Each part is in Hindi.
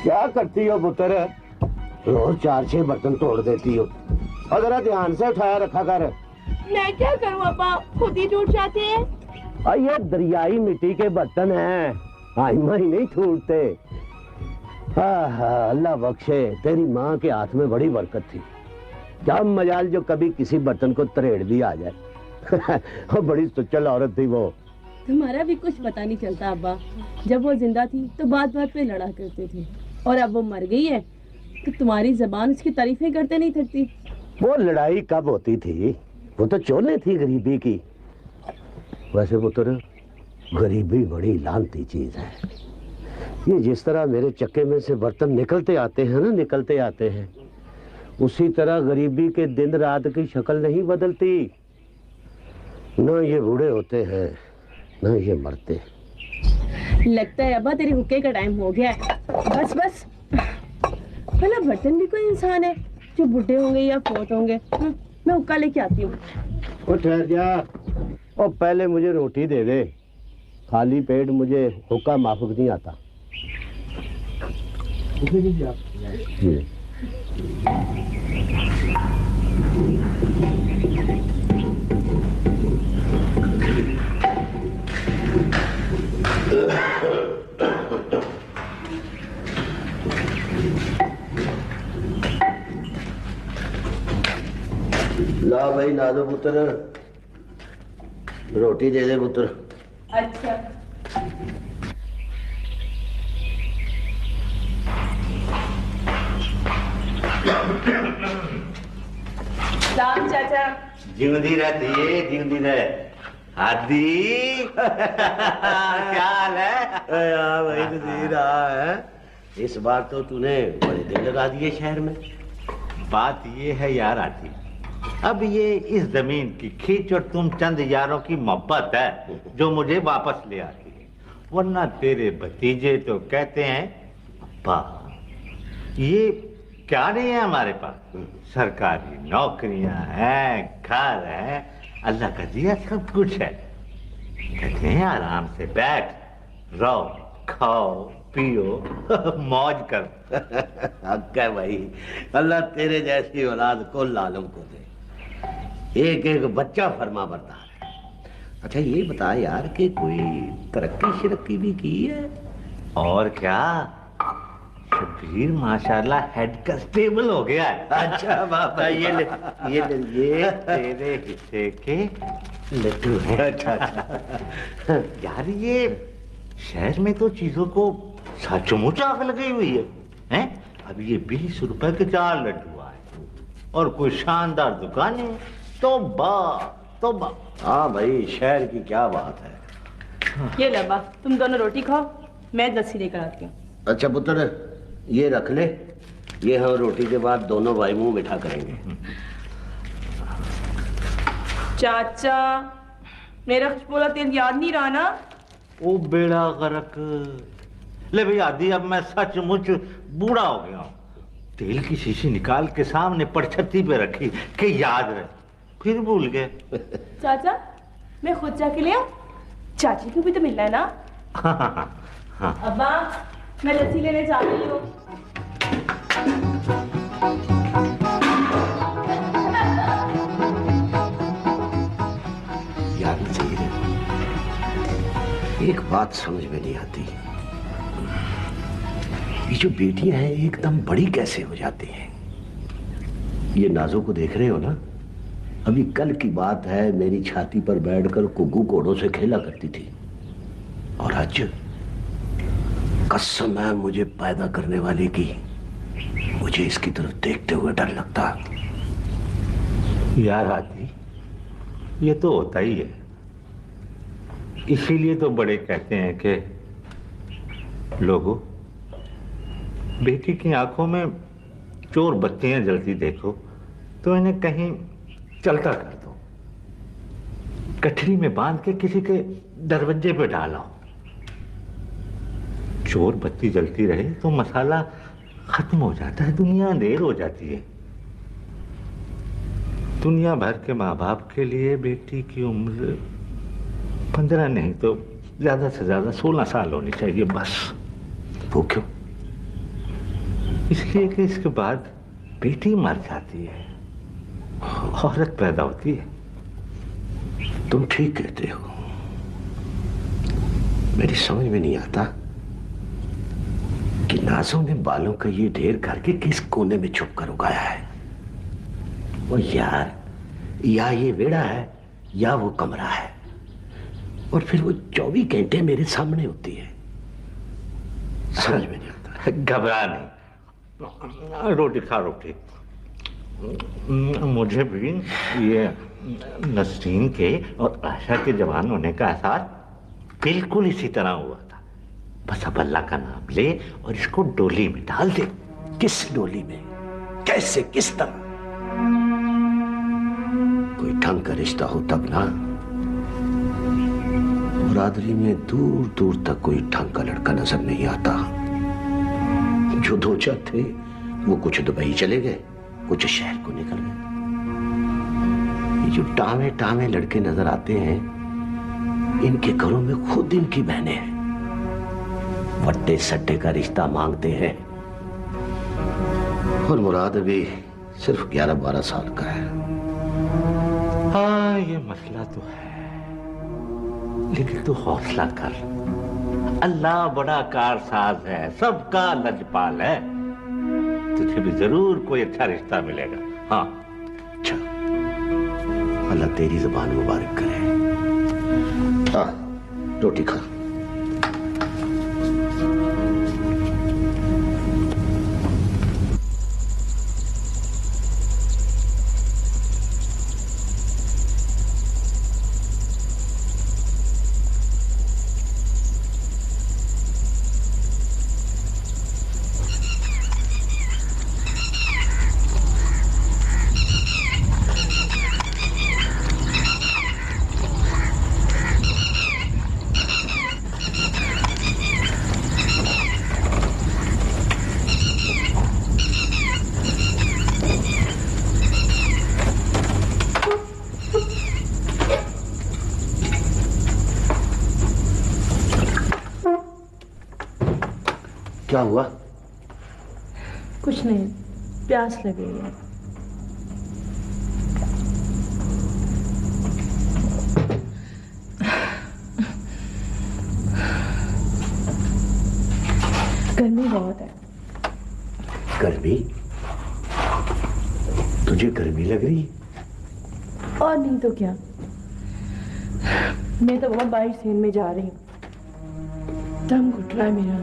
क्या करती हो पुत्र? रोज 4-6 बर्तन तोड़ देती हो और जरा ध्यान से उठाया रखा कर। मैं क्या करूं अब्बा, खुद ही टूट जाते हैं। और ये दरियाई मिट्टी के बर्तन हैं, आइमा ही नहीं टूटते। अल्लाह बख्शे, तेरी माँ के हाथ में बड़ी बरकत थी। क्या मजाल जो कभी किसी बर्तन को तरेड़ भी आ जाए। बड़ी सुचल औरत थी वो। तुम्हारा भी कुछ पता नहीं चलता अब्बा। जब वो जिंदा थी तो बात बात पे लड़ा करते थे, और अब वो मर गई है तो तुम्हारी जबान उसकी तारीफें करते नहीं थकती। वो लड़ाई कब होती थी? वो तो चोले थी गरीबी की। वैसे पुत्र, गरीबी बड़ी लानती चीज है। ये जिस तरह मेरे चक्के में से बर्तन निकलते आते हैं ना, निकलते आते हैं, उसी तरह गरीबी के दिन रात की शक्ल नहीं बदलती। न ये बूढ़े होते हैं न ये मरते। लगता है अब्बा तेरे हुक्के का टाइम हो गया है। बस बस, भला बर्तन भी कोई इंसान है जो बूढ़े होंगे या फोत होंगे? मैं हुक्का लेके आती हूँ। ओ ठहर जा, और पहले मुझे रोटी दे दे। खाली पेट मुझे हुक्का माफूक नहीं आता। ला भाई नादो पुत्र, रोटी दे दे पुत्र। अच्छा। सलाम चाचा। जिंदी रहती है, जिंदी रहे। हादी क्या हाल है? यार भाई नज़ीर है। इस बार तो तूने बड़े दिन लगा दिए शहर में। बात ये है यार आती, अब ये इस जमीन की खींच और तुम चंद यारों की मोहब्बत है जो मुझे वापस ले आती है। वरना तेरे भतीजे तो कहते हैं अब्बा ये क्या नहीं है हमारे पास, सरकारी नौकरियां हैं, घर है, अल्लाह का दिया सब कुछ है। कहते हैं आराम से बैठ, रहो, खाओ, पियो, मौज कर। हक है भाई, अल्लाह तेरे जैसी औलाद को लालों को दे। एक एक बच्चा फरमा बरदार है। अच्छा ये बता यार कि कोई तरक्की शिरक्की भी की है? और क्या, शबीर माशाल्लाह हेड कांस्टेबल हो गया है। अच्छा बाबा, ये ले, ये तेरे हिस्से के लड्डू हैं। अच्छा। यार ये शहर में तो चीजों को सचमुच आग लगी हुई है, हैं? अब ये 20 रुपए के 4 लड्डू आए और कोई शानदार दुकान है। तौबा। हाँ भाई, शहर की क्या बात है। ये ले अब्बा, तुम दोनों रोटी खाओ, मैं लस्सी लेकर आती हूँ। अच्छा पुत्र, ये रख ले, ये हम रोटी के बाद दोनों भाई मुंह मीठा करेंगे। चाचा, मेरा खुशबोला तेल याद नहीं रहा ना? ओ बेड़ा गर्क। ले भाई आदि, अब मैं सचमुच बूढ़ा हो गया हूँ। तेल की शीशी निकाल के सामने पड़छत्ती पे रखी कि याद रहे, फिर भूल गए। चाचा, मैं खुद जाके ले आऊं? चाची को भी तो मिलना है ना? हाँ। अब्बा, मैं लस्सी लेने जा रही हूँ। यार नज़ीर, एक बात समझ में नहीं आती, ये जो बेटियां हैं एकदम बड़ी कैसे हो जाती हैं? ये नाजो को देख रहे हो ना? अभी कल की बात है, मेरी छाती पर बैठकर कुग्गू घोड़ों से खेला करती थी, और आज कसम है मुझे पैदा करने वाले की, मुझे इसकी तरफ देखते हुए डर लगता। यार आती, ये तो होता ही है। इसीलिए तो बड़े कहते हैं कि लोगों, बेटी की आंखों में चोर बत्तियां जलती देखो तो इन्हें कहीं चलता कर दो, गठरी में बांध के किसी के दरवाजे पे डालो। चोर बत्ती जलती रहे तो मसाला खत्म हो जाता है, दुनिया अंधेर हो जाती है। दुनिया भर के माँ बाप के लिए बेटी की उम्र 15 नहीं तो ज्यादा से ज्यादा 16 साल होनी चाहिए बस। वो क्यों? इसलिए कि इसके बाद बेटी मर जाती है, औरत पैदा होती है। तुम ठीक कहते हो। मेरी समझ में नहीं आता कि नाजों ने बालों का ये ढेर घर के किस कोने में छुप कर उगाया है। वो यार, या ये वेड़ा है या वो कमरा है, और फिर वो 24 घंटे मेरे सामने होती है। समझ में नहीं आता। घबरा नहीं, रोटी खा रोटी। मुझे भी ये नसरीन के और आशा के जवान होने का एहसास बिल्कुल इसी तरह हुआ था। बस अब अल्लाह का नाम ले और इसको डोली में डाल दे। किस डोली में? कैसे? किस तरह? कोई ढंग का रिश्ता हो तब ना। बरादरी में दूर दूर तक कोई ढंग का लड़का नजर नहीं आता। जो 2-4 थे वो कुछ दुबई चले गए, कुछ शहर को निकल गए। ये जो टामे टामे लड़के नजर आते हैं, इनके घरों में खुद इनकी बहनें हैं, वट्टे सट्टे का रिश्ता मांगते हैं। और मुराद अभी सिर्फ 11-12 साल का है। हाँ, ये मसला तो है, लेकिन तू हौसला कर। अल्लाह बड़ा कारसाज है, सबका लजपाल है। तुझे भी जरूर कोई अच्छा रिश्ता मिलेगा। हाँ, अच्छा, अल्लाह तेरी जुबान मुबारक करे। हाँ, रोटी खा। क्या हुआ? कुछ नहीं, प्यास लगी है। गर्मी बहुत है। गर्मी? तुझे गर्मी लग रही? और नहीं तो क्या। मैं तो बहुत बारिश सीन में जा रही हूँ, दम घुट रहा है मेरा।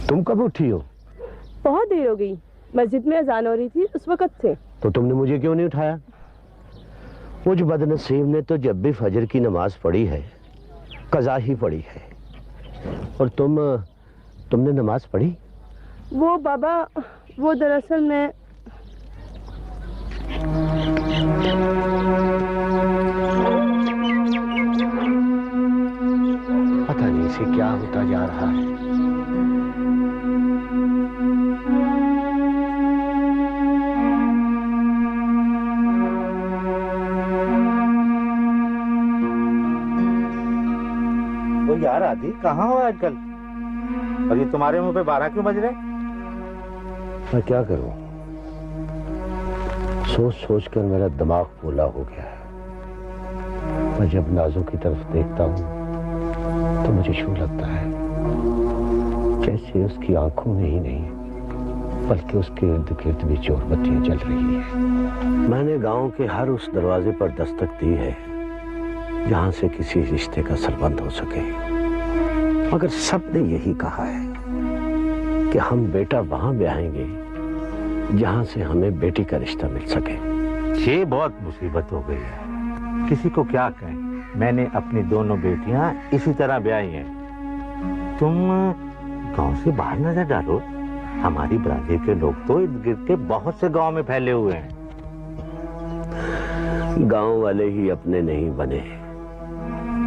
तुम कब उठी हो? बहुत देर हो गई, मस्जिद में अजान हो रही थी उस वक्त से। तो तुमने मुझे क्यों नहीं उठाया? मुझ बदनसीब ने तो जब भी फजर की नमाज पढ़ी है, कज़ा ही पढ़ी है। और तुमने नमाज पढ़ी? वो बाबा वो दरअसल मैं पता नहीं इसे क्या होता जा रहा है। वो यार आदि कहाँ हो आजकल? और ये तुम्हारे मुंह पे 12 क्यों बज रहे? मैं क्या करूं? सोच सोच कर मेरा दिमाग फूला हो गया है। मैं जब नाजू की तरफ देखता हूं तो मुझे यूं लगता है जैसे उसकी आंखों में ही नहीं बल्कि उसके इर्द गिर्द भी जोर बत्तियां जल रही है। मैंने गांव के हर उस दरवाजे पर दस्तक दी है जहां से किसी रिश्ते का संबंध हो सके, मगर सबने यही कहा है कि हम बेटा वहां ब्याहेंगे जहां से हमें बेटी का रिश्ता मिल सके। ये बहुत मुसीबत हो गई है, किसी को क्या कहें। मैंने अपनी दोनों बेटियां इसी तरह ब्याही हैं। तुम गांव से बाहर नजर डालो, हमारी बरादरी के लोग तो इर्द गिर्द के बहुत से गांव में फैले हुए हैं। गांव वाले ही अपने नहीं बने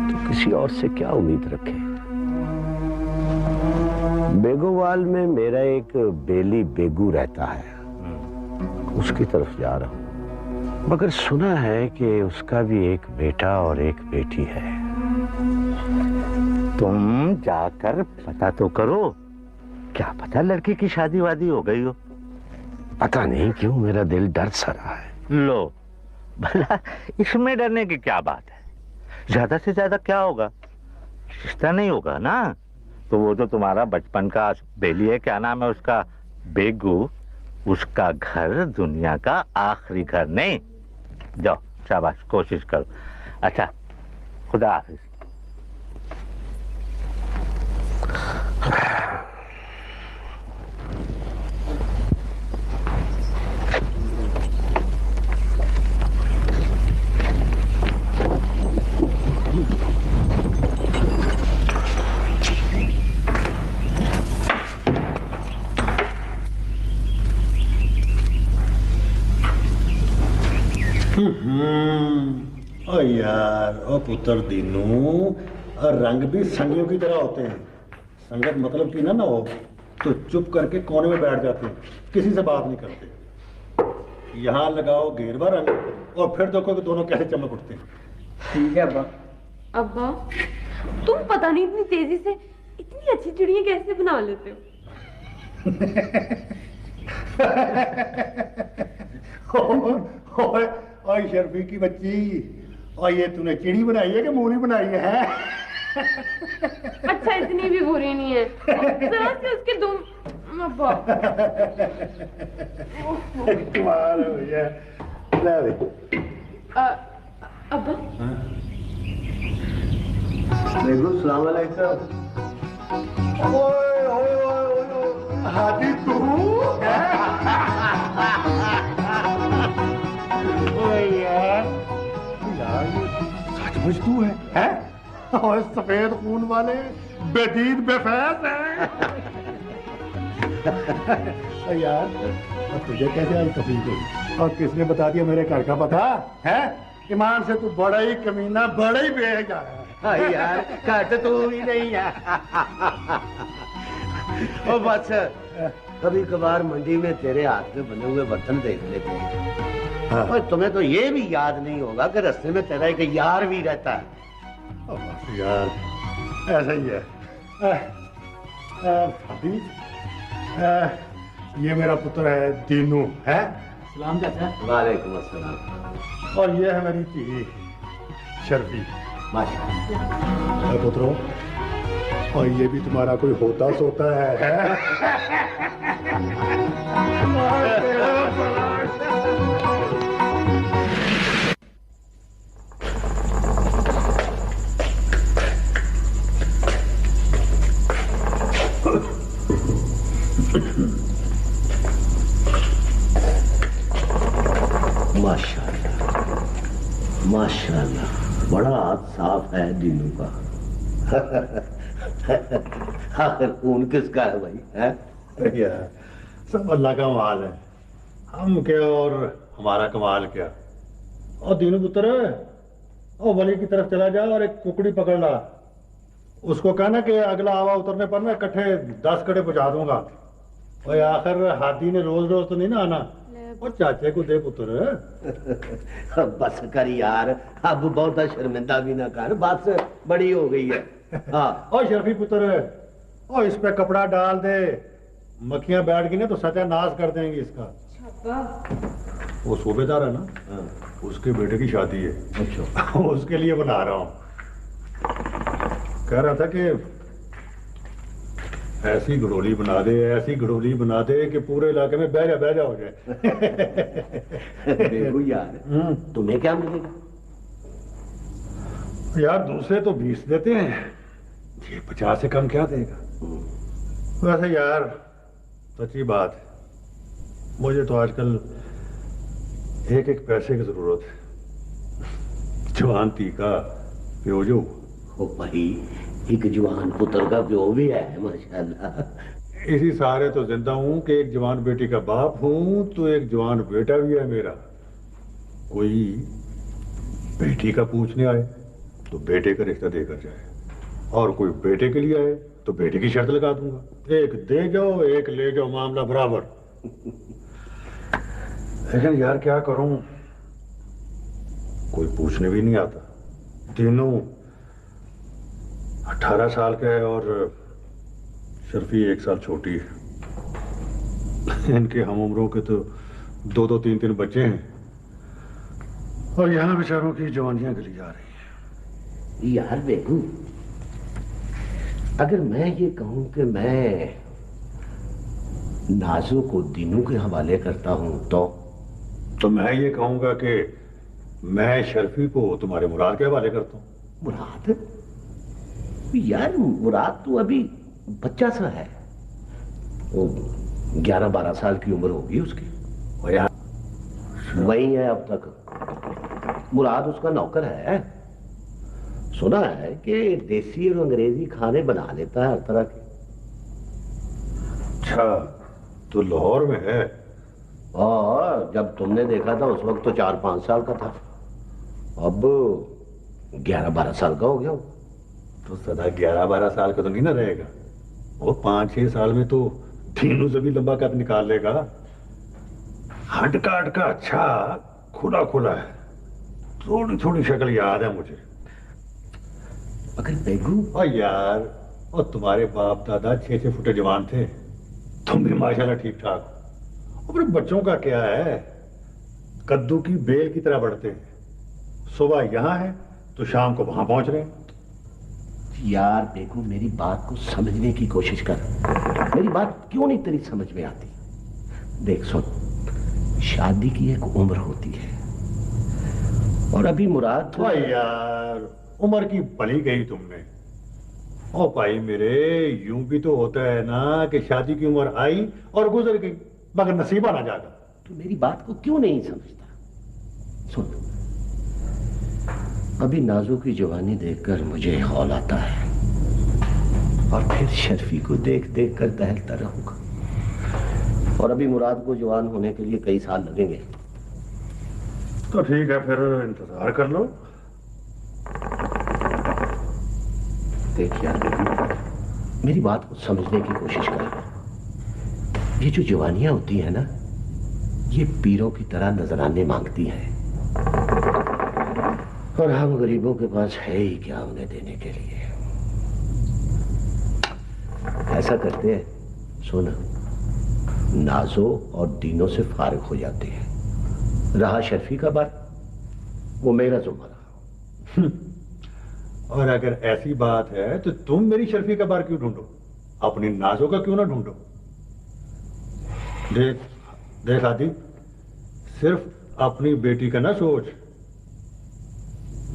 तो किसी और से क्या उम्मीद रखे। बेगोवाल में मेरा एक बेली बेगू रहता है, उसकी तरफ जा रहा हूं, मगर सुना है कि उसका भी एक बेटा और एक बेटी है। तुम जाकर पता तो करो, क्या पता लड़की की शादी वादी हो गई हो। पता नहीं क्यों मेरा दिल डर सा रहा है। लो भला इसमें डरने की क्या बात है? ज्यादा से ज्यादा क्या होगा, रिश्ता नहीं होगा ना। तो वो जो तुम्हारा बचपन का बेली है, क्या नाम है उसका, बेगू, उसका घर दुनिया का आखिरी घर नहीं। जाओ शाबाश, कोशिश करो। अच्छा, खुदा हाफिज। ओ यार, ओ पुत्र दीनू, रंग भी संगियों की तरह होते हैं। संगत मतलब की ना हो तो चुप करके कोने में बैठ जाते हैं, किसी से बात नहीं करते। यहाँ लगाओ घेरवा रंग और फिर देखो कि दोनों कैसे चमक उठते हैं। ठीक है अब्बा। अब्बा, तुम पता नहीं इतनी तेजी से इतनी अच्छी चिड़िया कैसे बना लेते हो? और शर्फी की बच्ची, और ये तूने चिड़ी बनाई है कि मूली बनाई है? अच्छा, इतनी भी बुरी नहीं है। जरा से उसके दुम। अब्बा, कमाल हो गया। ले दे। अब्बा, बेगू, सलाम अलैकुम। ओए ओए ओए, हाथी तू? यार ये सचमुच तू है? और सफेद खून वाले बेदीद बेफैज है। यार, तुझे कैसे आई तकलीफ हुई और किसने बता दिया मेरे घर का पता है? ईमान से तू बड़ा ही कमीना, बड़ा ही बेजा है। यार, घट तू ही नहीं है। ओ बस कभी कभार मंडी में तेरे हाथ में बने हुए बर्तन देख लेते हैं। और तुम्हें तो ये भी याद नहीं होगा कि रास्ते में तेरा एक यार भी रहता है। बस यार, ऐसा ही है। भाभी, ये मेरा पुत्र है दीनू, है? सलाम चाचा। वालेकुम अस्सलाम। और ये है मेरी धी शर्फी। माशाअल्लाह। पुत्रों, और ये भी तुम्हारा कोई होता सोता है? माशाअल्लाह, माशाअल्लाह, बड़ा हाथ साफ है दीनू का। आखिर खून किसका है भाई? है यार, सब अल्लाह का कमाल है। हम क्या और हमारा कमाल क्या। और दीनू पुत्र और वली की तरफ चला जा और एक कुकड़ी पकड़ ला। उसको कहना कि अगला आवा उतरने पर मैं इकट्ठे 10 कड़े पहुंचा दूंगा। और आखिर हाथी ने रोज रोज तो नहीं ना आना। और चाचे को दे पुत्र। बस कर यार, अब बहुत शर्मिंदा भी ना कर, बात से बड़ी हो गई है। हाँ और शर्फी पुत्र और इस पे कपड़ा डाल दे, मक्खियां बैठ गई ना तो सत्यानाश कर देंगी इसका। वो सूबेदार है ना, उसके बेटे की शादी है। अच्छा। उसके लिए बना रहा हूँ। कह रहा था कि ऐसी घड़ोली बना दे, ऐसी घड़ोली बना दे कि पूरे इलाके में बह जा हो जाए। देखो यार, तुम्हें क्या मिलेगा? यार दूसरे तो 20 देते हैं, ये 50 से कम क्या देगा? वैसे यार सच्ची बात है, मुझे तो आजकल एक एक पैसे की जरूरत है। जवान तीका प्योजो। ओ भाई, एक जवान पुत्र का प्यो भी है माशाल्लाह। इसी सहारे तो जिंदा हूं कि एक जवान बेटी का बाप हूं, तो एक जवान बेटा भी है मेरा। कोई बेटी का पूछने आए तो बेटे का रिश्ता देकर जाए, और कोई बेटे के लिए आए तो बेटे की शर्त लगा दूंगा। एक दे जाओ एक ले जाओ, मामला बराबर। लेकिन यार क्या करूं, कोई पूछने भी नहीं आता। तीनों 18 साल का है और शर्फी 1 साल छोटी है। इनके हम उम्रों के तो 2-2 3-3 बच्चे हैं, और यहाँ बेचारों की जवानियां गली जा रही हैं। यार बेगू, अगर मैं ये कहूं कि मैं नाजो को दीनू के हवाले करता हूं तो मैं ये कहूंगा कि मैं शर्फी को तुम्हारे मुराद के हवाले करता हूं। मुराद? यार मुराद तो अभी बच्चा सा है, वो 11-12 साल की उम्र होगी उसकी। और यार वही है अब तक। मुराद उसका नौकर है। सुना है कि देसी और अंग्रेजी खाने बना लेता है हर तरह के। अच्छा, तो लाहौर में है? और जब तुमने देखा था उस वक्त तो 4-5 साल का था, अब 11-12 साल का हो गया। तो सदा 11-12 साल का तो नहीं ना रहेगा, वो 5-6 साल में तो तीनों से भी लंबा कद निकाल लेगा। हट का अच्छा खुला खुला है, थोड़ी थोड़ी शक्ल याद है मुझे। अगर बेगू और यार, और तुम्हारे बाप दादा 6-6 फुटे जवान थे, तुम भी माशाल्लाह ठीक ठाक। अपने बच्चों का क्या है, कद्दू की बेल की तरह बढ़ते हैं। सुबह यहां है तो शाम को वहां पहुंच रहे हैं। यार बेगू, मेरी बात को समझने की कोशिश कर। मेरी बात क्यों नहीं तेरी समझ में आती? देख सुन, शादी की एक उम्र होती है, और अभी मुराद ओ यार, उम्र की भली गई तुमने। ओ भाई मेरे, यूं भी तो होता है ना कि शादी की उम्र आई और गुजर गई, मगर नसीबा ना जागा। तू मेरी बात को क्यों नहीं समझता? सुन, अभी नाजो की जवानी देखकर मुझे हौल आता है, और फिर शर्फी को देख देख कर दहलता रहूंगा, और अभी मुराद को जवान होने के लिए कई साल लगेंगे। तो ठीक है, फिर इंतजार कर लो। देख यार बेगू, मेरी बात को समझने की कोशिश कर। ये जो जवानियां होती है ना, ये पीरों की तरह नजराने मांगती हैं, और हम गरीबों के पास है ही क्या उन्हें देने के लिए। ऐसा करते हैं, सुन, नाजो और दीनों से फारिग हो जाते हैं। रहा शर्फी का बात, वो मेरा जुम्मा रहा। और अगर ऐसी बात है तो तुम मेरी शर्फी का बार क्यों ढूंढो, अपनी नाजों का क्यों ना ढूंढो? देख देख आदि, सिर्फ अपनी बेटी का ना सोच,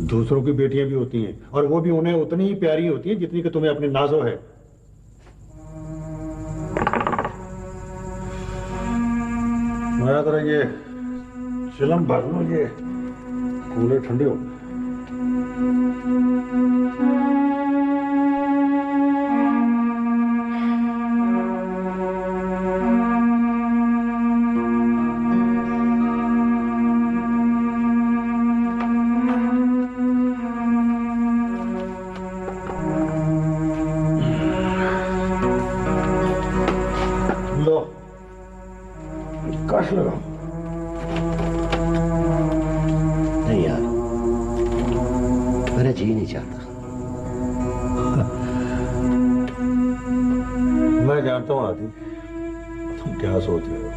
दूसरों की बेटियां भी होती हैं, और वो भी उन्हें उतनी ही प्यारी होती हैं जितनी कि तुम्हें अपनी नाजो है। मैं जरा ये चिलम भर लो, ये कूलर ठंडे हो। कश लगा। नहीं यार, मेरा जी नहीं चाहता। मैं जानता हूँ आदि, तुम क्या सोच रहे हो,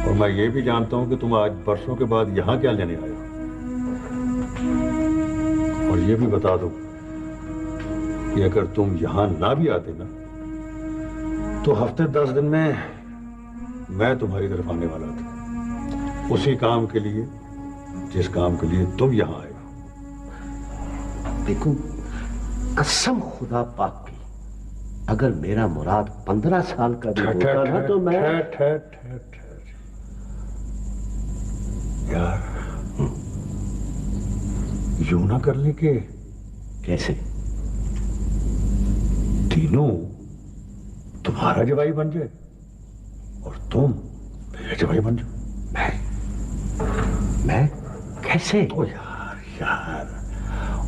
और मैं ये भी जानता हूँ कि तुम आज बरसों के बाद यहाँ क्या लेने आए हो। और ये भी बता दो कि अगर तुम यहाँ ना भी आते ना, तो हफ्ते 10 दिन में मैं तुम्हारी तरफ आने वाला था, उसी काम के लिए जिस काम के लिए तुम यहाँ आए हो। बिल्कुल कसम खुदा पाक की, अगर मेरा मुराद 15 साल का भी होता ना तो मैं यार यूं ना कर ले के कैसे तीनों तुम्हारा जवाई बन जाए और तुम मेरे जवाई बन जाओ। मैं कैसे? ओ यार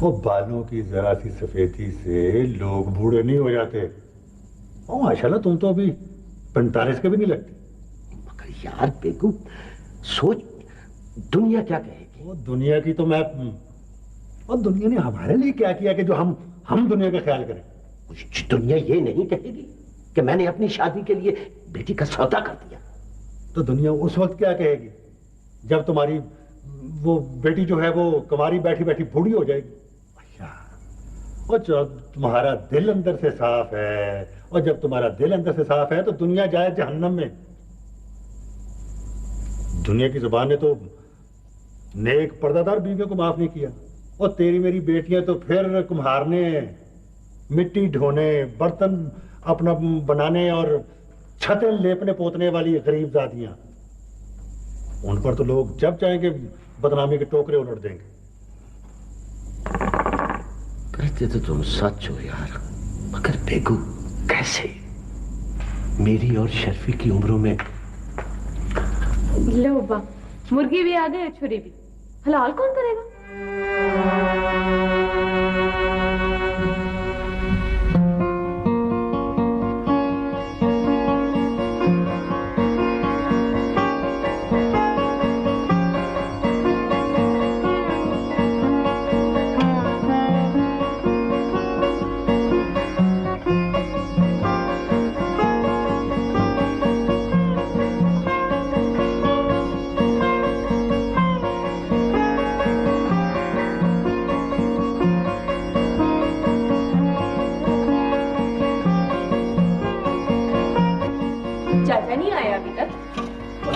वो बालों की जरा सी सफेदी से लोग बूढ़े नहीं हो जाते। ओ माशाल्लाह तुम तो अभी 45 के भी नहीं लगते। मगर यार बेगू सोच, दुनिया क्या कहेगी? वो दुनिया की तो मैं, और दुनिया ने हमारे लिए क्या किया कि जो हम दुनिया का ख्याल करें। कुछ दुनिया ये नहीं कहेगी कि मैंने अपनी शादी के लिए बेटी का सौदा कर दिया। तो दुनिया उस वक्त क्या कहेगी जब तुम्हारी वो बेटी जो है वो कुंवारी बैठी बैठी बूढ़ी हो जाएगी। और जब तुम्हारा दिल अंदर से साफ है, और जब तुम्हारा दिल अंदर से साफ है तो दुनिया जाए जहन्नम में। दुनिया की जुबान ने तो नेक पर्दादार बीवियों को माफ नहीं किया, और तेरी मेरी बेटियां तो फिर कुम्हारने, मिट्टी ढोने, बर्तन अपना बनाने और छतें लेपने पोतने वाली गरीब जातियां, उन पर तो लोग जब चाहेंगे बदनामी के टोकरे उलट देंगे। कहते तो तुम सच हो यार, मगर बेगू कैसे? मेरी और शर्फी की उम्रों में। लो बा, मुर्गी भी आ गई, छुरी भी। हलाल कौन करेगा?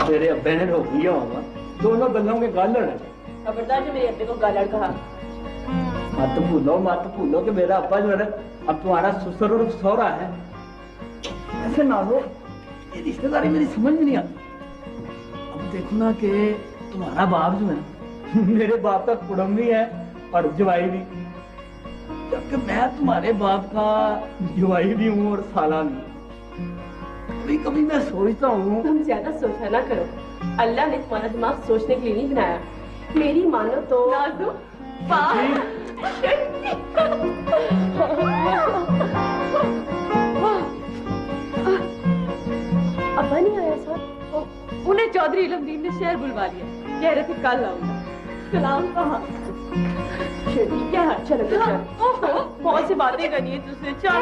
तेरे अब्बे ने रोक लिया होगा, दोनों गलों के गालड़ है। खबरदार जो मेरे अब्बे को गालड़ कहा। मत भूलो कि मेरा अब्बा जो है अब तुम्हारा ससुर और सौरा है। ऐसे ना हो, ये रिश्तेदारी मेरी समझ में नहीं आती। अब देखो ना कि तुम्हारा बाप जो है मेरे बाप का कुड़म भी है और जवाई भी, जबकि मैं तुम्हारे बाप का जवाई भी हूँ और साला भी। कभी कभी मैं सोचता हूँ। तुम ज्यादा सोचा ना करो, अल्लाह ने तुम्हारा दिमाग सोचने के लिए नहीं बनाया। मेरी मानो तो नाज़ू, अब्बा नहीं आया सर? उन्हें चौधरी इलमदीन ने शहर बुलवा लिया, कह रहे थे कल आऊंगा। सलाम कहा? क्या चलो चलो, बहुत सी बातें करनी है तुझसे। चल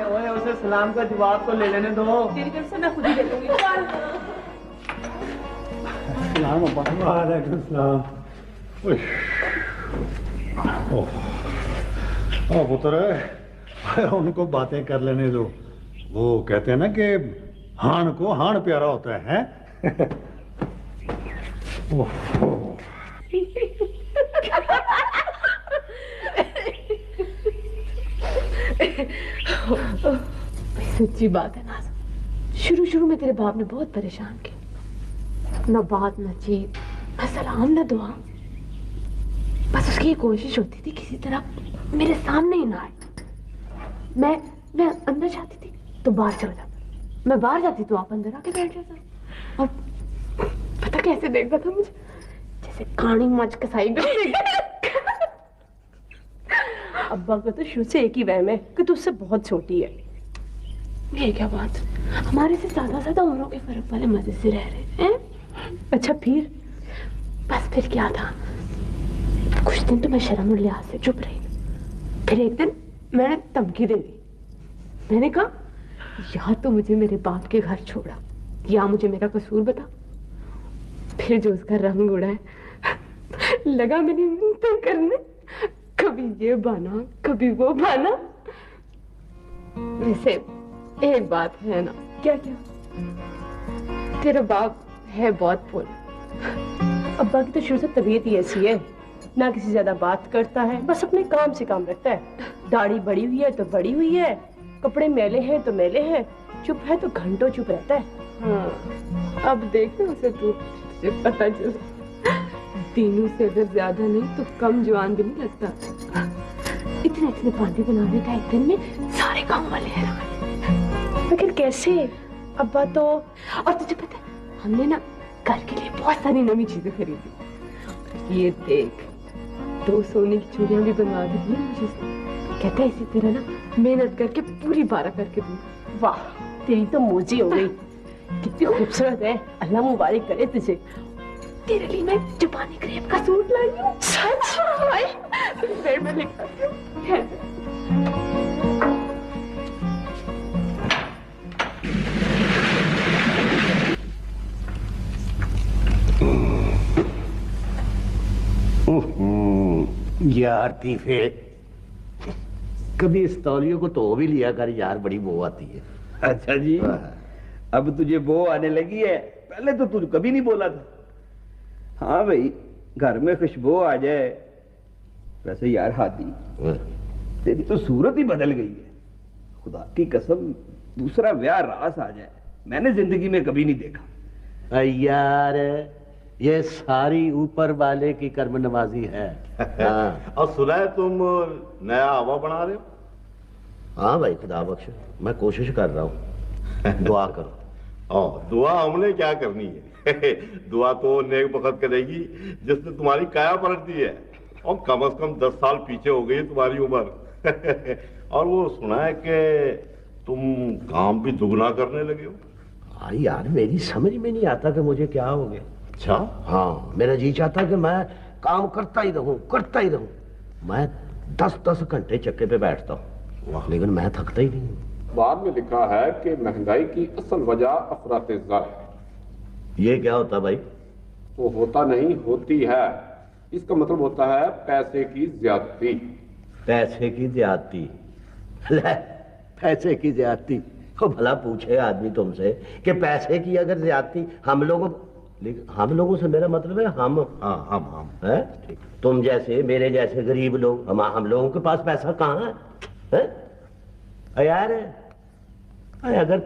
ओए उसे सलाम का जवाब तो ले लेने दो। तेरी तरफ से मैं खुद ही दे दूंगी। चल। सलाम अब्बा। वालेकुम सलाम। ओ पुत्र, उनको बातें कर लेने दो। वो कहते हैं ना कि हान को हान प्यारा होता है। सच्ची बात है नाज़, शुरू में तेरे बाप ने बहुत परेशान किया। न बात न चीत, न सलाम न दुआ। बस उसकी कोशिश होती थी किसी तरह मेरे सामने ही ना आए। मैं अंदर जाती थी तो बाहर चला जाता, मैं बाहर जाती तो आप अंदर आके बैठ जाता। और पता कैसे देखता था मुझे? जैसे कानी मच कसाई। अब्बा को तो शुरू से एक ही वहम है कि तू उससे बहुत छोटी है। ये क्या बात, हमारे से ज्यादा उम्रों के फर्क वाले मजे से रह रहे हैं। अच्छा फिर? बस फिर क्या था, कुछ दिन तो मैं शर्म और लिहाज से चुप रही, फिर एक दिन मैंने धमकी दे दी। मैंने कहा या तो मुझे मेरे बाप के घर छोड़ा या मुझे मेरा कसूर बता। फिर जो उसका रंग उड़ा है, लगा मैंने मिन्नतें करने, कभी ये बहाना कभी वो बहाना। वैसे एक बात है ना। क्या क्या? तेरा बाप है बहुत भोला। अब्बा की तो शुरू से तबीयत ही ऐसी है, ना किसी ज्यादा बात करता है, बस अपने काम से काम रखता है। दाढ़ी बड़ी हुई है तो बड़ी हुई है, कपड़े मैले हैं तो मैले हैं, चुप है तो घंटों चुप रहता है। हाँ, अब देख ना उसे तू, तुझे पता चला तीनों से अगर ज्यादा नहीं तो कम जवान भी नहीं लगता। इतने इतने पानी बनाने का एक दिन में सारे गांव वाले हैरान। लेकिन कैसे? अब्बा तो, और तुझे पता है हमने ना घर के लिए बहुत सारी नई चीजें खरीदी। ये देख, 2 सोने की चूड़ियां भी बनवा दी थी मुझे से। कहता है इसी तरह ना मेहनत करके पूरी 12 करके दूँ। वाह, तेरी तो मौजी हो गई, कितनी खूबसूरत है, अल्लाह मुबारक करे तुझे। तेरे लिए मैं जापानी क्रेप का सूट लाई हूँ। सच? फिर मैं लिखती हूँ। यार तीफे, कभी इस तौलियों को तो भी लिया कर यार, बड़ी बो आती है। अच्छा जी, अब तुझे बो आने लगी है, पहले तो तू कभी नहीं बोला था। हाँ भाई, घर में खुशबू आ जाए। वैसे यार हादी, तेरी तो सूरत ही बदल गई है, खुदा की कसम। दूसरा ब्याह रास आ जाए, मैंने जिंदगी में कभी नहीं देखा। यार ये सारी ऊपर वाले की कर्म नवाजी है। हाँ। और सुना है तुम नया हवा बना रहे हो? हाँ भाई, खुदा बख्श, मैं कोशिश कर रहा हूँ। दुआ करो। दुआ हमने क्या करनी है? दुआ तो नेक बखत करेगी जिसने तुम्हारी काया पलट दी है, और कम से कम 10 साल पीछे हो गई तुम्हारी उम्र। और वो सुना है कि तुम काम भी दुगना करने लगे हो। हाँ यार, मेरी समझ में नहीं आता कि मुझे क्या हो गया। अच्छा? हाँ, मेरा जी चाहता कि मैं काम करता ही रहूं। मैं 10-10 घंटे चक्के पे बैठता हूँ, लेकिन मैं थकता ही नहीं हूँ। बाद में लिखा है कि महंगाई की असल वजह अफरात-ए-ज़र है। ये क्या होता भाई? वो होता नहीं, होती है। इसका मतलब होता है पैसे की ज्यादती। पैसे की ज्यादती? ले, पैसे की ज्यादती? तो भला पूछे आदमी तुमसे कि पैसे की अगर ज्यादती हम लोगों से मेरा मतलब है हम। हाँ, हम है? तुम जैसे, मेरे जैसे गरीब लोग, हम लोगों के पास पैसा कहाँ है? यार अगर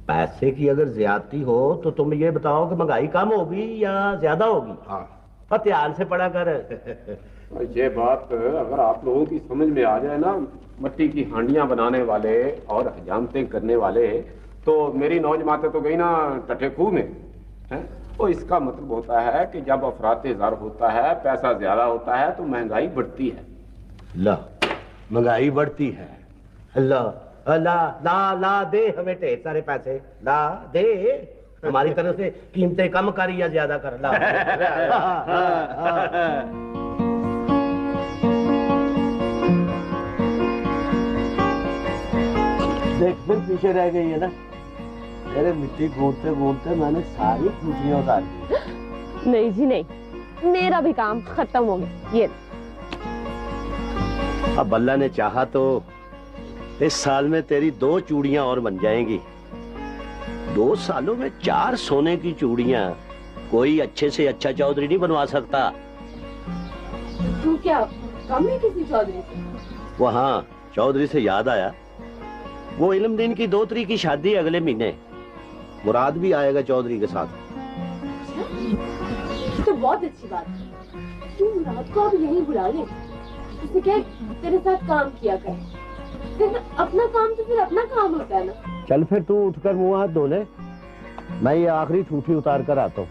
पैसे की अगर ज्यादती हो तो तुम ये बताओ कि महंगाई कम होगी या ज्यादा होगी? हाँ। और ध्यान से पढ़ा कर। ये बात अगर आप लोगों की समझ में आ जाए ना, मिट्टी की हांडियां बनाने वाले और हजामतें करने वाले, तो मेरी नौजमाते तो गई ना टट्टे खूह में है। तो इसका मतलब होता है कि जब अफरात-ए-ज़र होता है, पैसा ज्यादा होता है, तो महंगाई बढ़ती है। ला, महंगाई बढ़ती है। ला दे हमें ढेर सारे पैसे, ला दे। हमारी तरफ से कीमतें कम कर या ज्यादा कर, ला। देख, फिर पीछे रह गई है ना। अरे मिट्टी घूमते मैंने सारी पूछियां उतार दी। नहीं जी नहीं, मेरा भी काम खत्म हो गया। ये अब अल्लाह ने चाहा तो इस साल में तेरी 2 चूड़ियां और बन जाएंगी। 2 सालों में 4 सोने की चूड़ियां कोई अच्छे से अच्छा चौधरी नहीं बनवा सकता। तू क्या कम है किसी चौधरी से? वो हाँ, चौधरी से याद आया, वो इल्मदीन की 2 तारीख की शादी है अगले महीने। मुराद भी आएगा चौधरी के साथ। तो बहुत अच्छी बात है। तू मुराद को अब यहीं बुला ले, उसे क्या तेरे साथ काम किया कर। तेरा अपना काम तो फिर अपना काम होता है ना। चल फिर तू उठकर मुंह हाथ धो ले, मैं ये आखिरी ठूठी उतार कर आता हूँ।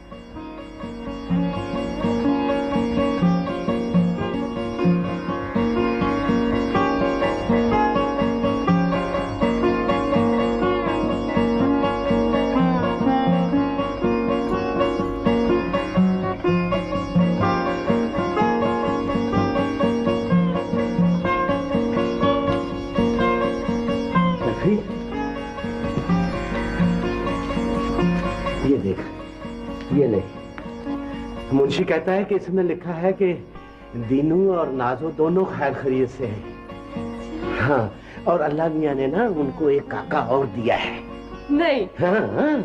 देख, ये ले। मुंशी कहता है कि इसमें लिखा है कि दीनू और नाजो दोनों खैर खैरियत से हैं। हाँ, और अल्लाह मियाँ ने ना उनको एक काका और दिया है। नहीं। हाँ,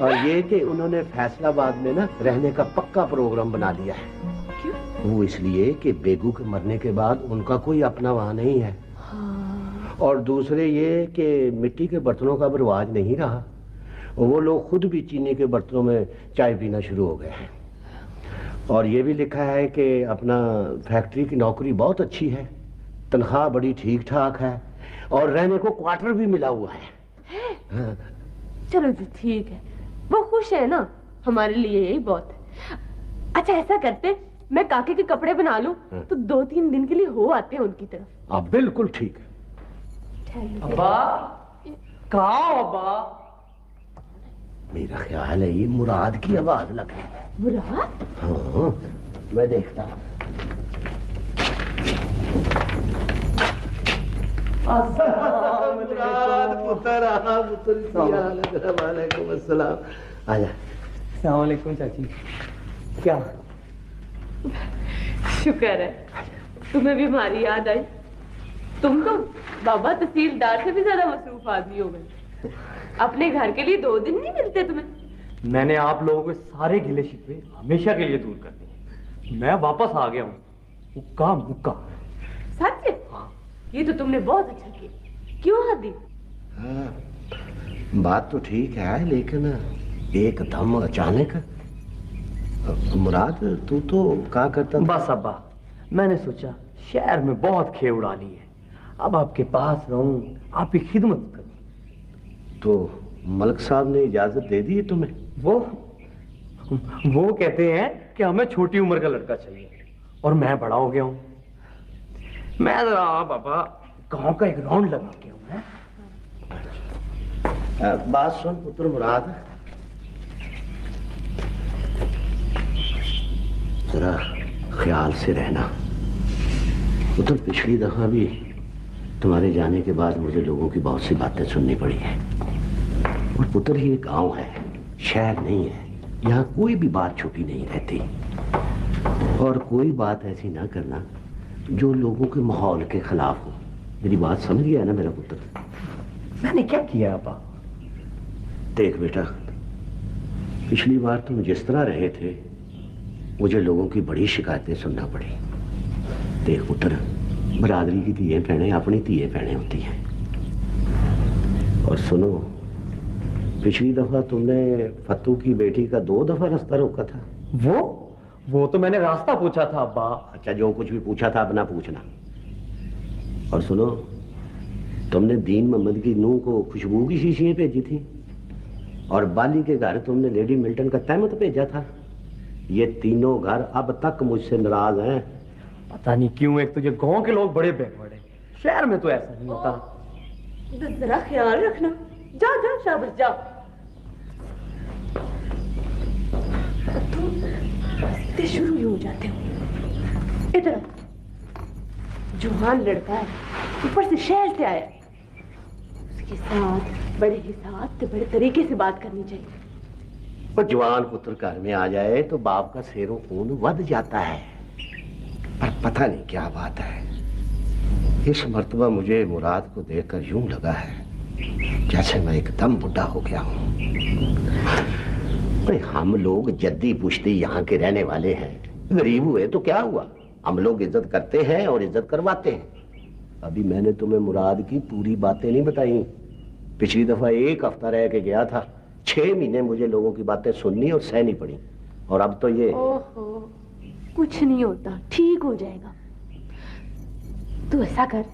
और ये कि उन्होंने फैसलाबाद में ना रहने का पक्का प्रोग्राम बना लिया है। क्यों? वो इसलिए कि बेगू के मरने के बाद उनका कोई अपना वहां नहीं है। हाँ। और दूसरे ये कि मिट्टी के बर्तनों का भी रिवाज नहीं रहा, वो लोग खुद भी चीनी के बर्तनों में चाय पीना शुरू हो गए हैं। और ये भी लिखा है कि अपना फैक्ट्री की नौकरी बहुत अच्छी है, तनख्वाह बड़ी ठीक ठाक है और रहने को क्वार्टर भी मिला हुआ है। हाँ। चलो जी ठीक है, वो खुश है ना, हमारे लिए यही बहुत है। अच्छा ऐसा करते, मैं काके के कपड़े बना लूं तो 2-3 दिन के लिए हो आते हैं उनकी तरफ। आप बिल्कुल ठीक है। अब्बा कहाँ हो अब्बा? मेरा ख्याल है ये मुराद की आवाज लग रही है। मुराद? हाँ, मैं देखता हूँ। मुराद पुत्र आना, पुत्र वालेकुम अस्सलाम। आजा। अस्सलाम वालेकुम चाची। क्या? शुक्र है तुम्हें भी हमारी याद आई। तुम तो बाबा तहसीलदार से भी ज्यादा मसरूफ आदमी हो गए। अपने घर के लिए 2 दिन नहीं मिलते तुम्हें? मैंने आप लोगों के सारे गिले शिकवे हमेशा के लिए दूर कर दिए। मैं वापस आ गया हूँ, मुक्का मुक्का। सच? हाँ। ये तो तुमने बहुत अच्छा किया। क्यों हादी? हाँ, बात तो ठीक है लेकिन एकदम अचानक। मुराद तू तो क्या करता था? बस अब्बा, मैंने सोचा शहर में बहुत खेल उड़ा ली है, अब आपके पास रहूं, आपकी खिदमत करूं। तो मलिक साहब ने इजाजत दे दी है तुम्हें? वो कहते हैं कि हमें छोटी उम्र का लड़का चाहिए और मैं बड़ा हो गया हूं। मैं जरा बाबा गांव का एक राउंड लगा के हूं। बात सुन पुत्र मुराद, जरा ख्याल से रहना। पुत्र पिछली दफा भी तुम्हारे जाने के बाद मुझे लोगों की बहुत सी बातें सुननी पड़ी हैं। और पुत्र ये गांव है, शहर नहीं है। यहाँ कोई भी बात छुपी नहीं रहती और कोई बात ऐसी ना करना जो लोगों के माहौल के खिलाफ हो। मेरी बात समझ गया ना मेरा पुत्र? मैंने क्या किया अब्बा? देख बेटा, पिछली बार तुम जिस तरह रहे थे मुझे लोगों की बड़ी शिकायतें सुनना पड़ी। देख पुत्र, बरादरी की धीए बहनें अपनी धीए बहनें होती हैं। और सुनो, पिछली दफा तुमने फत्तू की बेटी का 2 दफा रास्ता रोका था। वो तो मैंने रास्ता पूछा था अब्बा। अच्छा, जो कुछ भी पूछा था अपना पूछना। और सुनो, तुमने दीन मोहम्मद की नूह को खुशबू की शीशियां भेजी थी और बाली के घर तुमने लेडी मिल्टन का तहमत भेजा था। ये तीनों घर अब तक मुझसे नाराज हैं। पता नहीं क्यों, एक तो ये गांव के लोग बड़े बैकवर्ड हैं, शहर में तो ऐसा नहीं होता। जरा ख्याल रखना। जा जा शाबाश जा। तुम शुरू ही हो जाते हो। इधर जवान लड़का है, ऊपर से शहर से आया, उसके साथ बड़े हिसाब से बड़े तरीके से बात करनी चाहिए। और जवान पुत्र घर में आ जाए तो बाप का सेरो खून वध जाता है। पर पता नहीं क्या बात है, इस मर्तबा मुझे मुराद को देखकर यूं लगा है जैसे मैं एकदम बुढ़ा हो गया हूं। भाई हम लोग जद्दी पुश्ती यहाँ के रहने वाले हैं, गरीब हुए तो क्या हुआ, हम लोग इज्जत करते हैं और इज्जत करवाते हैं। अभी मैंने तुम्हें मुराद की पूरी बातें नहीं बताई। पिछली दफा 1 हफ्ता रह के गया था, 6 महीने मुझे लोगों की बातें सुननी और सहनी पड़ी। और अब तो ये ओहो, कुछ नहीं होता, ठीक हो जाएगा। तू ऐसा कर,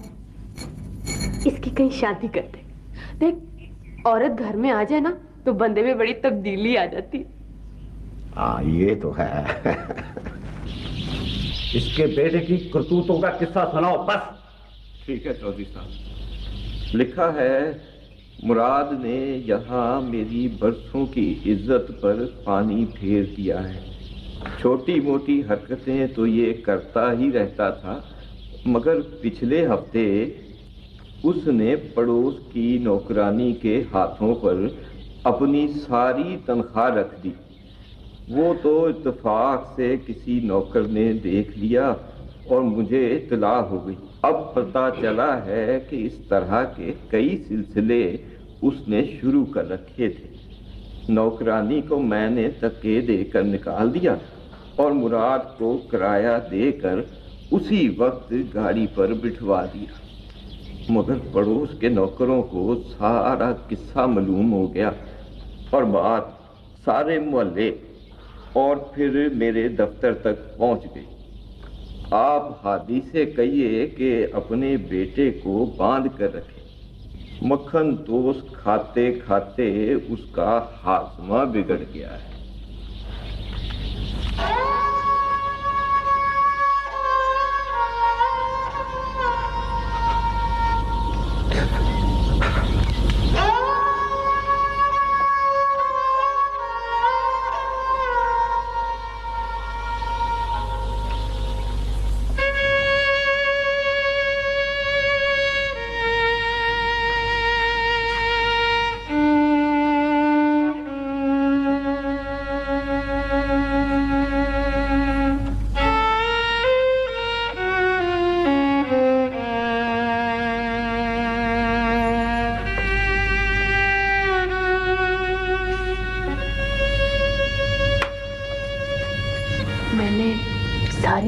इसकी कहीं शादी कर दे। देख, औरत घर में आ जाए ना तो बंदे में बड़ी तब्दीली आ जाती है। हाँ ये तो है। इसके बेटे की करतूतों का किस्सा सुनाओ बस। ठीक है चौधरी साहब, लिखा है मुराद ने यहाँ मेरी बरसों की इज्जत पर पानी फेर दिया है। छोटी मोटी हरकतें तो ये करता ही रहता था, मगर पिछले हफ्ते उसने पड़ोस की नौकरानी के हाथों पर अपनी सारी तनख्वाह रख दी। वो तो इत्तेफाक से किसी नौकर ने देख लिया और मुझे इत्तला हो गई। अब पता चला है कि इस तरह के कई सिलसिले उसने शुरू कर रखे थे। नौकरानी को मैंने धक्के देकर निकाल दिया और मुराद को किराया देकर उसी वक्त गाड़ी पर बिठवा दिया। मगर पड़ोस के नौकरों को सारा किस्सा मालूम हो गया और बात सारे मोहल्ले और फिर मेरे दफ्तर तक पहुंच गई। आप हादी से कहिए कि अपने बेटे को बांध कर रखे। मक्खन टोस्ट खाते खाते उसका हाजमा बिगड़ गया है।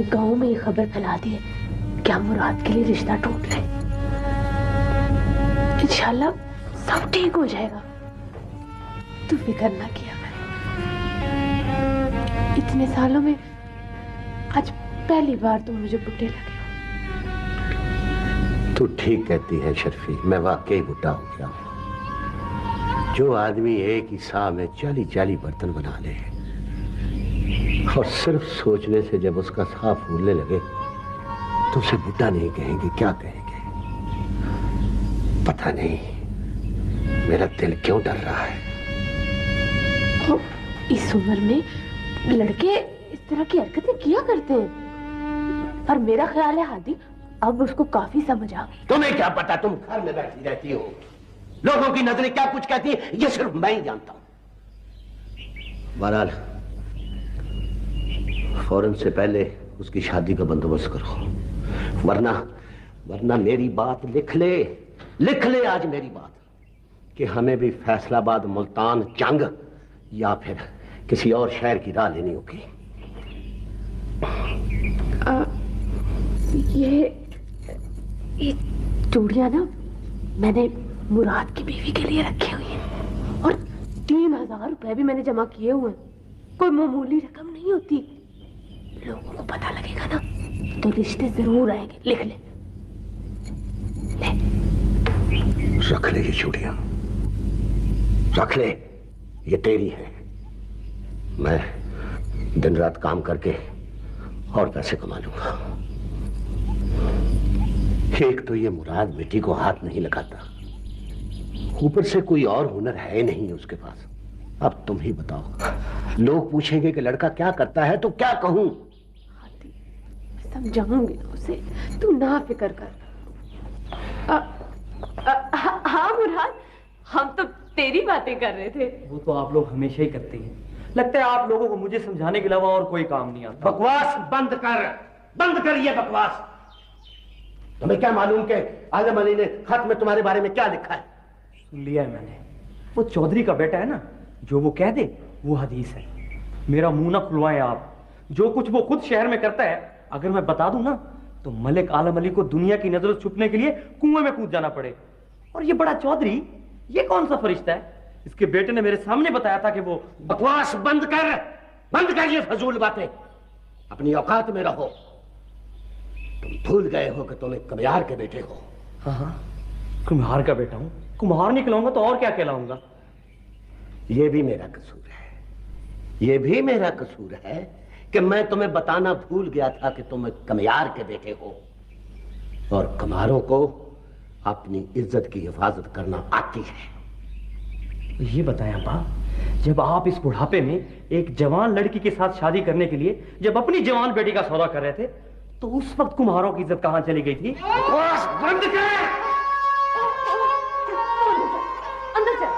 गांव में ये खबर फैला दी है कि हम मुराद के लिए रिश्ता ढूंढ रहे हैं। इंशाल्लाह सब ठीक हो जाएगा, तू फिक्र ना किया कर। इतने सालों में आज पहली बार तुम मुझे बुढ़े लगे हो। तू ठीक कहती है शर्फी, मैं वाकई बुढ़ा हो गया हूं। जो आदमी एक ही साह में 40-40 बर्तन बना ले और सिर्फ सोचने से जब उसका साह फूलने लगे तो उसे बुढ़ा नहीं कहेंगे, क्या कहेंगे? पता नहीं मेरा दिल क्यों डर रहा है। तो इस उम्र में लड़के इस तरह की हरकतें किया करते हैं, पर मेरा ख्याल है हादी अब उसको काफी समझ आ गई। तुम्हें क्या पता, तुम घर में बैठी रहती हो, लोगों की नजरें क्या कुछ कहती है ये सिर्फ मैं ही जानता हूं। बहरहाल फौरन से पहले उसकी शादी का बंदोबस्त करो, वरना मेरी बात लिख ले आज मेरी बात कि हमें भी फैसलाबाद, मुल्तान, जंग या फिर किसी और शहर की राह लेनी होगी। ये चूड़ियां ना मैंने मुराद की बीवी के लिए रखी हुई है और 3000 रुपए भी मैंने जमा किए हुए हैं। कोई मामूली रकम नहीं होती, लोगों को पता लगेगा ना तो रिश्ते जरूर आएंगे। लिख ले, रख ले ये चूड़ियां, रख ले, ये तेरी है। मैं दिन रात काम करके और पैसे कमा लूंगा। एक तो ये मुराद बेटी को हाथ नहीं लगाता, ऊपर से कोई और हुनर है नहीं उसके पास। अब तुम ही बताओ, लोग पूछेंगे कि लड़का क्या करता है तो क्या कहूं? समझाऊंगी ना उसे, तू ना फिक्र कर। हाँ मुराद, हम तो तेरी बातें कर रहे थे। वो तो आप लोग हमेशा ही करते हैं, लगता है आप लोगों को मुझे समझाने के अलावा और कोई काम नहीं आता। बकवास बंद कर ये बकवास। तुम्हें क्या मालूम कि आजम अली ने खत में तुम्हारे बारे में क्या लिखा है? सुन लिया है मैंने। वो चौधरी का बेटा है ना, जो वो कह दे वो हदीस है। मेरा मुंह ना खुलवाएं आप। जो कुछ वो खुद शहर में करता है अगर मैं बता दूं ना तो मलिक आलम अली को दुनिया की नजरों से छुपने के लिए कुएं में कूद जाना पड़े। और ये बड़ा चौधरी, ये कौन सा फरिश्ता है? इसके बेटे ने मेरे सामने बताया था कि वो। बकवास बंद कर ये फजूल बातें, अपनी औकात में रहो। तुम भूल गए हो कि तुम एक कुम्हार के बेटे हो। हाँ, कुम्हार का बेटा हूं। कुम्हार नहीं कहलाऊंगा तो और क्या कहलाऊंगा? ये भी मेरा कसूर है कि मैं तुम्हें बताना भूल गया था कि तुम एक कुम्हार के बेटे हो और कुम्हारों को अपनी इज्जत की हिफाजत करना आती है। ये बताएं अब्बा, जब आप इस बुढ़ापे में एक जवान लड़की के साथ शादी करने के लिए जब अपनी जवान बेटी का सौदा कर रहे थे तो उस वक्त कुम्हारों की इज्जत कहां चली गई थी? बंद कर। अंदर चल।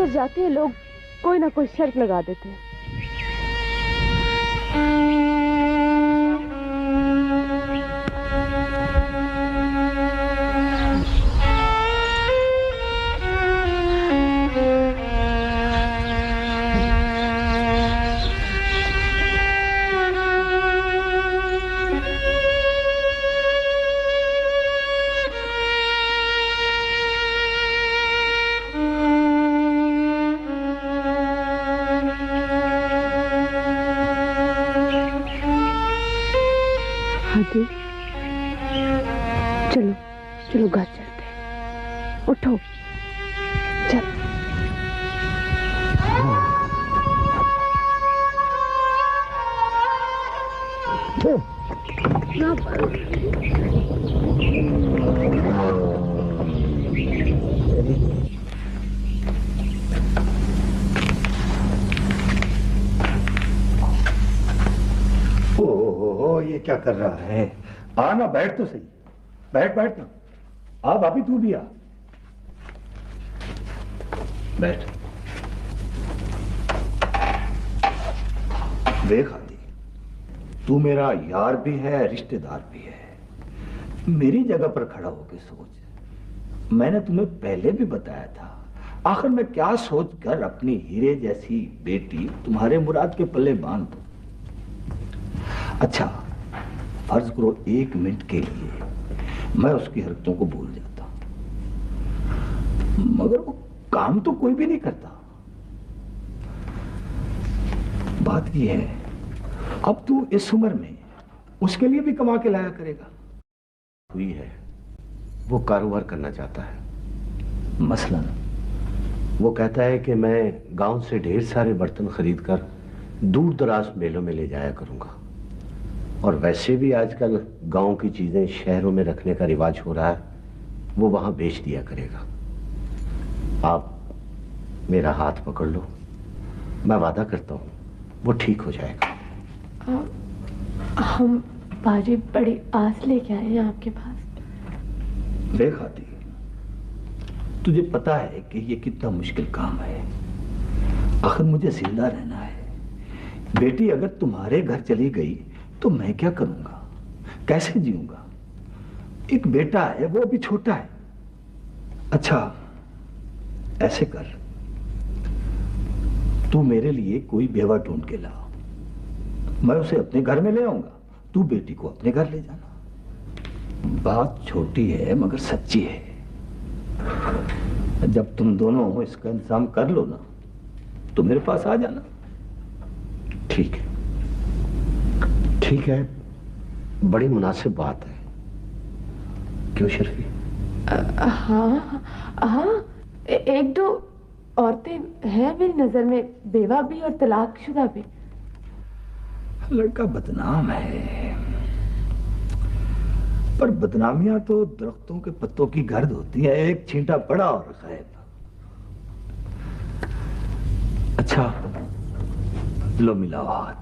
उधर जाते हैं लोग कोई ना कोई शर्त लगा देते हैं। चलो चलो घर चलते हैं, उठो चल। ओह ये क्या कर रहा है? आना, बैठ तो सही, बैठ बैठ ना। आ भाभी तू भी आ, बैठ। देख आदि, तू मेरा यार भी है, रिश्तेदार भी है। मेरी जगह पर खड़ा होकर सोच। मैंने तुम्हें पहले भी बताया था, आखिर मैं क्या सोचकर अपनी हीरे जैसी बेटी तुम्हारे मुराद के पल्ले बांध दूं। अच्छा फर्ज करो 1 मिनट के लिए मैं उसकी हरकतों को भूल जाता, मगर वो काम तो कोई भी नहीं करता। बात यह है, अब तू इस उम्र में उसके लिए भी कमा के लाया करेगा। हुई है, वो कारोबार करना चाहता है। मसलन वो कहता है कि मैं गांव से ढेर सारे बर्तन खरीदकर दूर दराज मेलों में ले जाया करूंगा, और वैसे भी आजकल गांव की चीजें शहरों में रखने का रिवाज हो रहा है, वो वहां बेच दिया करेगा। आप मेरा हाथ पकड़ लो, मैं वादा करता हूं वो ठीक हो जाएगा। हम बाजी बड़ी आस लेके आए हैं आपके पास। देख आती, तुझे पता है कि ये कितना मुश्किल काम है। आखिर मुझे जिंदा रहना है। बेटी अगर तुम्हारे घर चली गई तो मैं क्या करूंगा, कैसे जीऊंगा? एक बेटा है, वो भी छोटा है। अच्छा ऐसे कर, तू मेरे लिए कोई बेवा ढूंढ के ला, मैं उसे अपने घर में ले आऊंगा, तू बेटी को अपने घर ले जाना। बात छोटी है मगर सच्ची है। जब तुम दोनों इसका इंतजाम कर लो ना तो मेरे पास आ जाना। ठीक है, ठीक है, बड़ी मुनासिब बात है। क्यों शर्फी? हाँ हाँ, एक दो औरतें हैं मेरी नजर में, बेवा भी और तलाकशुदा भी। लड़का बदनाम है, पर बदनामियां तो दरख्तों के पत्तों की गर्द होती है, एक छींटा पड़ा और गायब। अच्छा लो मिलाओ हाथ।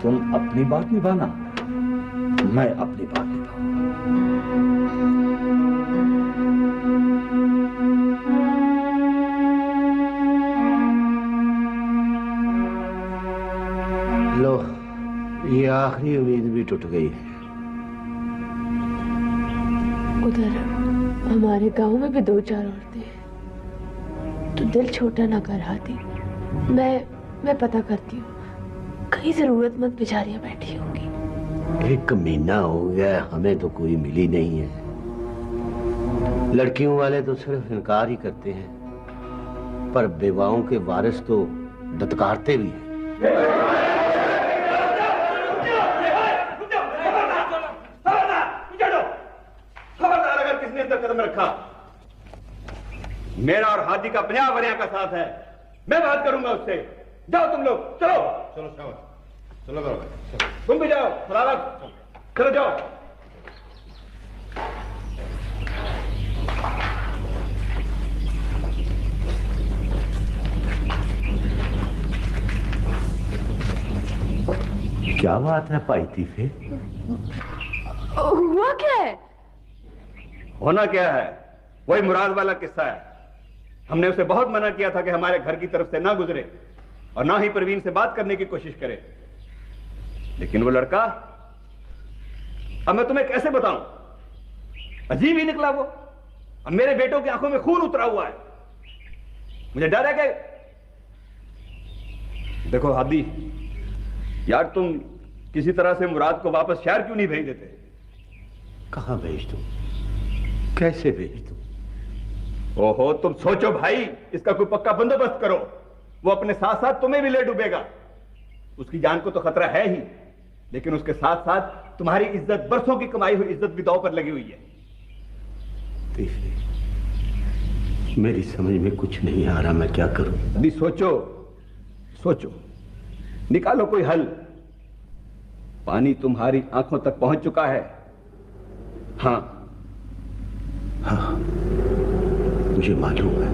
तुम अपनी बात निभाना, मैं अपनी बात निभाऊंगा। लो ये आखिरी उम्मीद भी टूट गई है। उधर हमारे गांव में भी 2-4 औरतें हैं, तो दिल छोटा ना कर आती। मैं पता करती हूँ, कहीं जरूरतमंद बेचारियां बैठी होंगी। 1 महीना हो गया, हमें तो कोई मिली नहीं है। लड़कियों वाले तो सिर्फ इनकार ही करते हैं, पर बेवाओं के वारिस तो दत्कारते भी हैं। कदम रखा, मेरा और हाजी का 50 वरिया का साथ है, मैं बात करूंगा उससे। जाओ तुम लोग, चलो चलो चलो चलो, तुम भी जाओ, सलावत चलो जाओ। क्या बात है भाई तीफे? हुआ क्या है? होना क्या है, वही मुराद वाला किस्सा है। हमने उसे बहुत मना किया था कि हमारे घर की तरफ से ना गुजरे और ना ही परवीन से बात करने की कोशिश करे, लेकिन वो लड़का, अब मैं तुम्हें कैसे बताऊं, अजीब ही निकला वो। अब मेरे बेटों की आंखों में खून उतरा हुआ है। मुझे डर है कि, देखो हादी यार, तुम किसी तरह से मुराद को वापस शहर क्यों नहीं भेज देते? कहां भेज दूं, कैसे भेज दूं? ओहो, तुम सोचो भाई, इसका कोई पक्का बंदोबस्त करो। वो अपने साथ साथ तुम्हें भी ले डूबेगा। उसकी जान को तो खतरा है ही, लेकिन उसके साथ साथ तुम्हारी इज्जत, बरसों की कमाई हुई इज्जत भी दांव पर लगी हुई है। मेरी समझ में कुछ नहीं आ रहा, मैं क्या करूं? अभी सोचो सोचो, निकालो कोई हल। पानी तुम्हारी आंखों तक पहुंच चुका है। हाँ हाँ, मुझे मालूम है।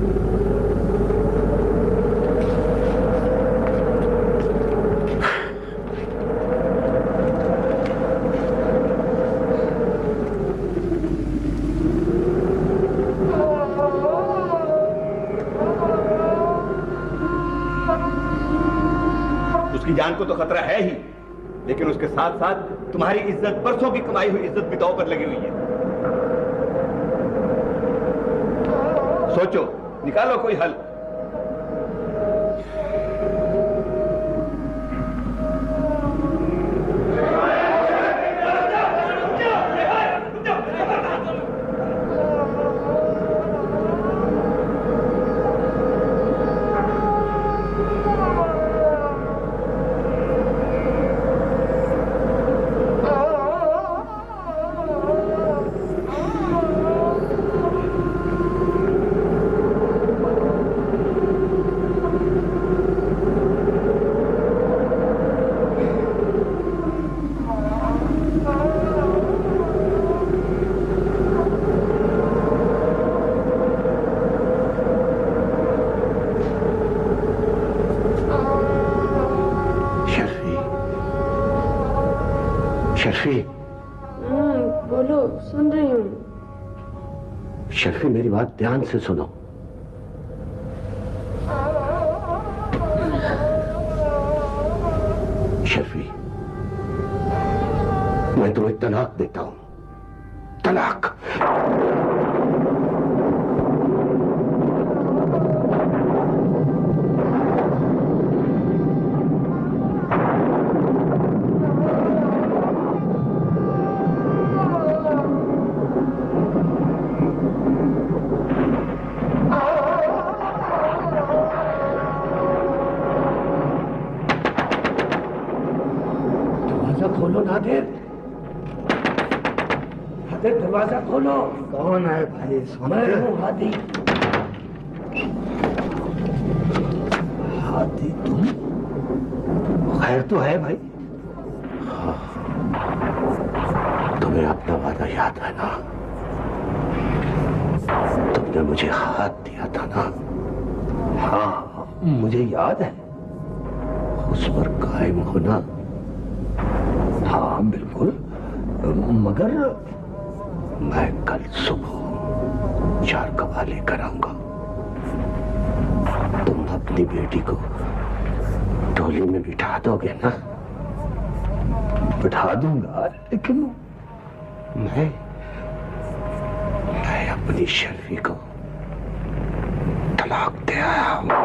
उसकी जान को तो खतरा है ही, लेकिन उसके साथ साथ तुम्हारी इज्जत, बरसों की कमाई हुई इज्जत भी दांव पर लगी हुई है। सोचो, निकालो कोई हल। बोलो, सुन रही हूँ। शर्फी, मेरी बात ध्यान से सुनो। शर्फी, मैं तुम्हें तलाक देता हूं। तलाक। खोलो नादिर, नादिर दरवाजा खोलो। कौन है भाई? मैं हूँ हादी। हादी तुम? खैर तो है भाई? हाँ, तुम्हें अपना वादा याद है ना? तुमने मुझे हाथ दिया था ना? हाँ मुझे याद है। उस पर कायम होना। हाँ बिल्कुल, मगर मैं कल सुबह 4 कवा लेकर आऊंगा। तुम अपनी बेटी को टोली में बिठा दोगे ना? बिठा दूंगा, लेकिन मैं अपनी शर्फी को तलाक दे आया हूं।